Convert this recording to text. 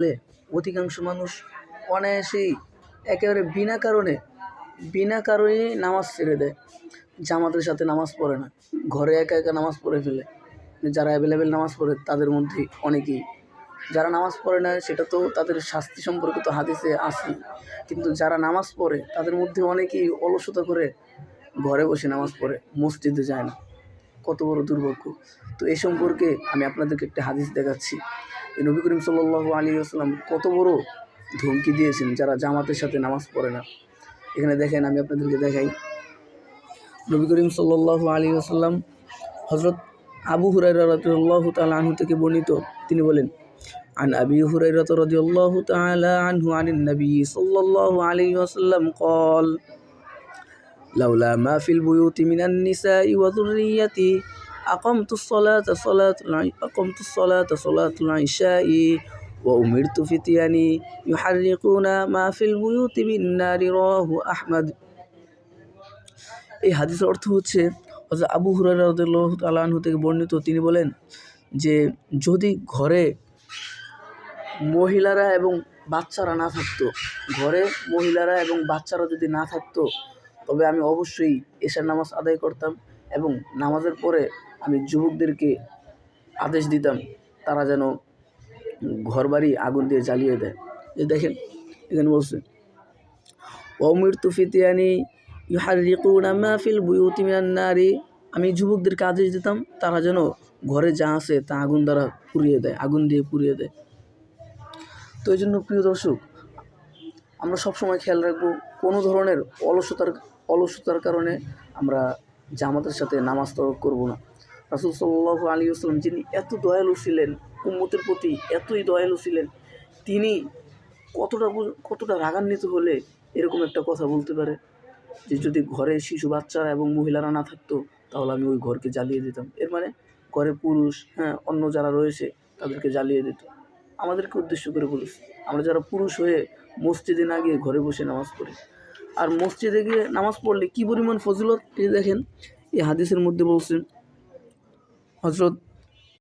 হলে অধিকাংশ মানুষ অনায়াসেই একেবারে বিনা কারণে নামাজ ছেড়ে দেয়, জামাতের সাথে নামাজ পড়ে না, ঘরে একা একা নামাজ পড়ে ফেলে। যারা অ্যাভেলেবেল নামাজ পড়ে তাদের মধ্যে অনেকেই, যারা নামাজ পড়ে না সেটা তো তাদের শাস্তি সম্পর্কে তো হাদিসে আছেই, কিন্তু যারা নামাজ পড়ে তাদের মধ্যে অনেকেই অলসতা করে ঘরে বসে নামাজ পড়ে, মসজিদে যায় না। কত বড় দুর্ভাগ্য! তো এই সম্পর্কে আমি আপনাদেরকে একটা হাদিস দেখাচ্ছি। নবী করিম সাল্লাল্লাহু আলাইহি ওয়াসাল্লাম কত বড় ধমকি দিয়েছেন যারা জামাতের সাথে নামাজ পড়ে না। এখানে দেখেন, আমি আপনাদেরকে দেখাই। নবী করিম সাল্লাল্লাহু আলাইহি ওয়াসাল্লাম হযরত আবু হুরায়রা রাদিয়াল্লাহু তাআলা আনহু থেকে বর্ণিত, তিনি বলেন, আন আবি হুরায়রা রাদিয়াল্লাহু তাআলা আনহু আনিন নবী সাল্লাল্লাহু আলাইহি ওয়াসাল্লাম قال লাউলা মা ফিল বুয়ুতি মিনান নিসাই ওয়া যুররিয়াতি আকামতুস সালাতা ইশাই ওয়া উমিরতু ফিতিয়ানি ইউহাররিকুনা মা ফিল বুয়ুতি বিন নারি রাওয়াহু আহমদ। এই হাদিসের অর্থ হচ্ছে, হযরত আবু হুরায়রা রাদিয়াল্লাহু তাআলা আনহু থেকে বর্ণিত, তিনি বলেন যে যদি ঘরে মহিলারা এবং বাচ্চারা না থাকতো, যদি না থাকতো, তবে আমি অবশ্যই এশার নামাজ আদায় করতাম এবং নামাজের পরে আমি যুবকদেরকে আদেশ দিতাম তারা যেন ঘরবাড়ি আগুন দিয়ে জ্বালিয়ে দেয়। যে দেখেন, এখানে বলছে ওয়াউমিরতু ফিতিয়ানি ইউহাররিকুনা মা ফিল বুয়ুতি মিনান নারি, আমি যুবকদেরকে আদেশ দিতাম তারা যেন ঘরে যা আছে তা আগুন দিয়ে পুড়িয়ে দেয়। তো এই জন্য প্রিয় দর্শক, আমরা সবসময় খেয়াল রাখবো কোনো ধরনের অলসতার কারণে আমরা জামাতের সাথে নামাজ তরক করব না। রাসূল সাল্লাল্লাহু আলাইহি ওয়াসাল্লাম, যিনি এত দয়ালু ছিলেন, উম্মতের প্রতি এতই দয়ালু ছিলেন, তিনি কতটা রাগান্বিত হলে এরকম একটা কথা বলতে পারে যে যদি ঘরে শিশু বাচ্চারা এবং মহিলারা না থাকতো তাহলে আমি ওই ঘরকে জ্বালিয়ে দিতাম। এর মানে ঘরে পুরুষ, অন্য যারা রয়েছে তাদেরকে জ্বালিয়ে দিত। আমাদেরকে উদ্দেশ্য করে বলেছে, আমরা যারা পুরুষ হয়ে মসজিদে না গিয়ে ঘরে বসে নামাজ পড়ি, আর মসজিদে গিয়ে নামাজ পড়লে কী পরিমাণ ফজিলত, এই দেখেন এই হাদিসের মধ্যে বলছেন, হযরত